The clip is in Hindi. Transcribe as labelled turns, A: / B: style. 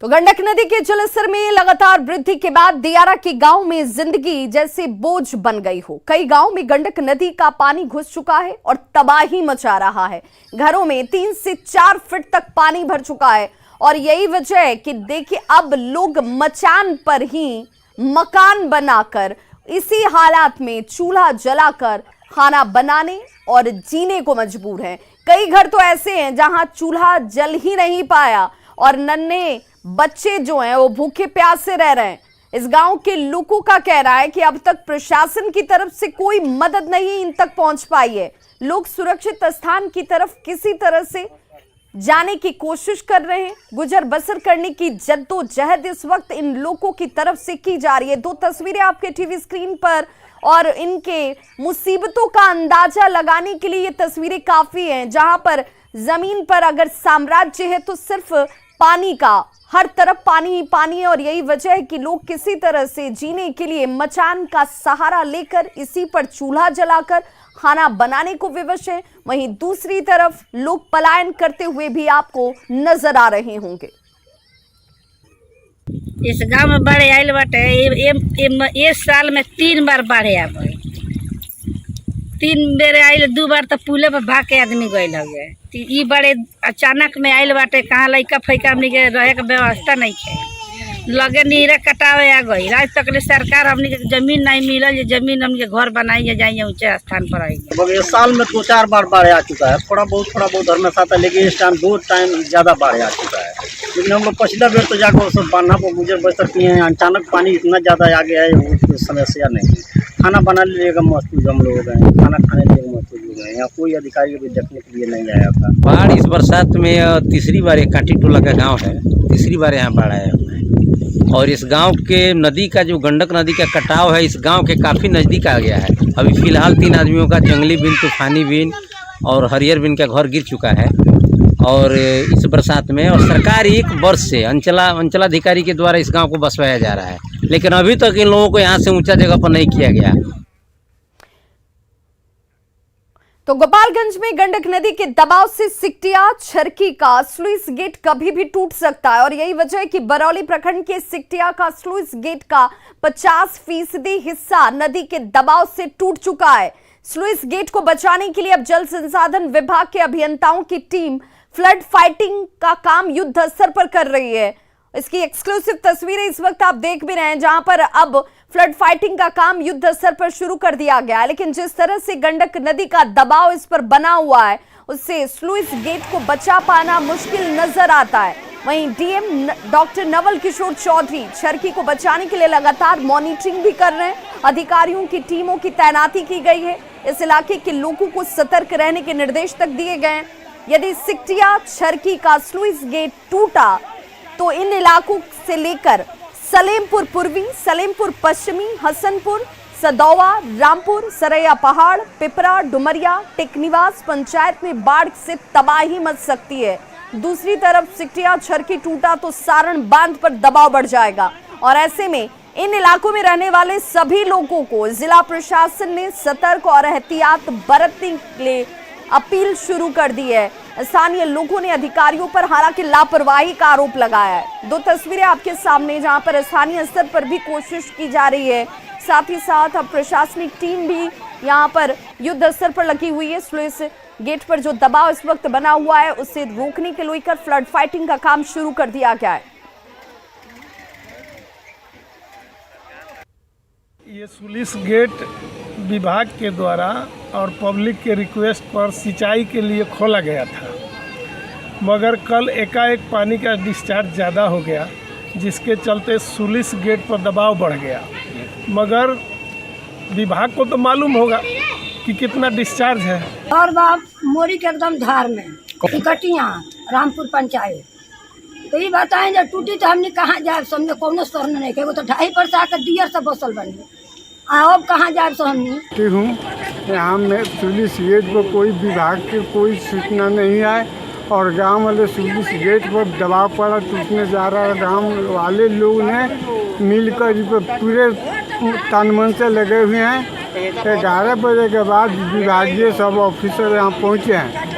A: तो गंडक नदी के जलस्तर में लगातार वृद्धि के बाद दियारा के गांव में जिंदगी जैसे बोझ बन गई हो। कई गांव में गंडक नदी का पानी घुस चुका है और तबाही मचा रहा है। घरों में 3 से 4 फीट तक पानी भर चुका है और यही वजह है कि देखिए अब लोग मचान पर ही मकान बनाकर इसी हालात में चूल्हा जलाकर खाना बनाने और जीने को मजबूर हैं। कई घर तो ऐसे हैं जहां चूल्हा जल ही नहीं पाया और नन्हे बच्चे जो हैं वो भूखे प्यासे रह रहे हैं। इस गांव के लोगों का कहना है कि अब तक प्रशासन की तरफ से कोई मदद नहीं इन तक पहुंच पाई है। लोग सुरक्षित स्थान की तरफ किसी तरह से जाने की कोशिश कर रहे हैं। गुजर बसर करने की जद्दोजहद इस वक्त इन लोगों की तरफ से की जा रही है। 2 तस्वीरें आपके टीवी स्क्रीन पर और इनके मुसीबतों का अंदाजा लगाने के लिए ये तस्वीरें काफी हैं। जहां पर जमीन पर अगर साम्राज्य है तो सिर्फ पानी का, हर तरफ पानी ही पानी है और यही वजह है कि लोग किसी तरह से जीने के लिए मचान का सहारा लेकर इसी पर चूल्हा जलाकर खाना बनाने को विवश है। वहीं दूसरी तरफ लोग पलायन करते हुए भी आपको नजर आ रहे होंगे।
B: इस गांव में बाढ़ आयल बाटे। इस साल में 3 बार बाढ़ आ गई। 3 बेर आयल, 2 बार तो पुले पर भाग के आदमी गए लगे। ई बड़े अचानक में आयल बाटे। कहाँ लइका फैका हमनी के रहे के व्यवस्था नहीं है। लगे नीरे कटावे आ गई। आज तक ले सरकार हमनी के जमीन नहीं मिलल। जमीन हमनी के घर बनाई जाइए ऊंचे स्थान पर आई।
C: इस साल में 2-4 बार बाढ़ आ चुका है। थोड़ा बहुत हमेशा था, लेकिन इस टाइम 2 टाइम ज्यादा बाढ़ आ चुका है। लेकिन हम लोग पिछला बेर तो जाकर सब बांधा को गुजर बसर किए हैं। अचानक पानी इतना ज्यादा आ गया है, वो समस्या नहीं है। खाना बना लेगा मजबूर हम लोग हैं, खाना खाने के लिए मजबूर हो गए। यहाँ कोई अधिकारी भी देखने के लिए नहीं आया था।
D: बाढ़ इस बरसात में तीसरी बार, एक कांटी टोला का गांव है, तीसरी बार यहाँ बाढ़ आया हुआ है। और इस गांव के नदी का जो गंडक नदी का कटाव है, इस गांव के काफ़ी नज़दीक आ गया है। अभी फ़िलहाल 3 आदमियों का जंगली बिन, तूफानी बिन और हरियर बिन का घर गिर चुका है। और इस बरसात में और सरकार 1 वर्ष से अंचलाधिकारी के द्वारा इस गांव को बसवाया जा रहा है, लेकिन अभी तक इन लोगों को यहाँ से ऊंचा जगह पर नहीं किया गया।
A: तो गोपालगंज में गंडक नदी के दबाव से सिकटिया छरकी का स्लुइस गेट कभी भी टूट सकता है और यही वजह है कि बरौली प्रखंड के सिकटिया का स्लुइस गेट का 50% हिस्सा नदी के दबाव से टूट चुका है। स्लुइस गेट को बचाने के लिए अब जल संसाधन विभाग के अभियंताओं की टीम फ्लड फाइटिंग का काम युद्ध स्तर पर कर रही है। इसकी एक्सक्लूसिव तस्वीरें इस वक्त आप देख भी रहे हैं, जहां पर अब फ्लड फाइटिंग का काम युद्ध स्तर पर शुरू कर दिया गया है। लेकिन जिस तरह से गंडक नदी का दबाव इस पर बना हुआ है, उससे स्लुइस गेट को बचा पाना मुश्किल नजर आता है। वहीं डीएम डॉक्टर नवल किशोर चौधरी छरकी को बचाने के लिए लगातार मॉनिटरिंग भी कर रहे हैं। अधिकारियों की टीमों की तैनाती की गई है। इस इलाके के लोगों को सतर्क रहने के निर्देश तक दिए गए हैं। यदि सिकटिया छरकी का स्लुइस गेट टूटा तो इन इलाकों से लेकर सलेमपुर पूर्वी, सलेमपुर पश्चिमी, हसनपुर, सदौवा, रामपुर, सरैया पहाड़, पिपरा, डुमरिया, टेकनिवास पंचायत में बाढ़ से तबाही मच सकती है। दूसरी तरफ सिकटिया छरकी टूटा तो सारण बांध पर दबाव बढ़ जाएगा और ऐसे में इन इलाकों में रहने वाले सभी लोगों को जिला प्रशासन ने सतर्क और एहतियात बरतने के लिए अपील शुरू कर दी है। स्थानीय लोगों ने अधिकारियों पर हालांकि लापरवाही का आरोप लगाया है। 2 तस्वीरें आपके सामने, जहां पर स्थानीय स्तर पर भी कोशिश की जा रही है। साथ ही साथ अब प्रशासनिक टीम भी यहां पर युद्ध स्तर पर लगी हुई है। स्लुइस गेट पर जो दबाव इस वक्त बना हुआ है, उसे रोकने के लेकर फ्लड फाइटिंग का काम शुरू कर दिया गया है।
E: ये स्लुइस गेट विभाग के द्वारा और पब्लिक के रिक्वेस्ट पर सिंचाई के लिए खोला गया था, मगर कल एकाएक पानी का डिस्चार्ज ज़्यादा हो गया, जिसके चलते स्लुइस गेट पर दबाव बढ़ गया। मगर विभाग को तो मालूम होगा कि कितना डिस्चार्ज है।
F: और बाप मोरी के एकदम धार में इकटिया रामपुर पंचायत, तो ये बताएं जब टूटी तो हमने कहाँ जाए, समझे कौन स्तर नहीं के, तो 2.5 पर आकर दियर से बसल बनी। अब कहाँ जाए सो हमने
G: हूँ यहाँ में स्लुइस गेट पर कोई विभाग की कोई सूचना नहीं आए और गांव वाले स्लुइस गेट पर दबाव पड़ा, टूटने जा रहा है। गांव वाले लोग ने मिलकर इस पर पूरे तन मन से लगे हुए हैं। 11 बजे के बाद विभागीय सब ऑफिसर यहाँ पहुँचे हैं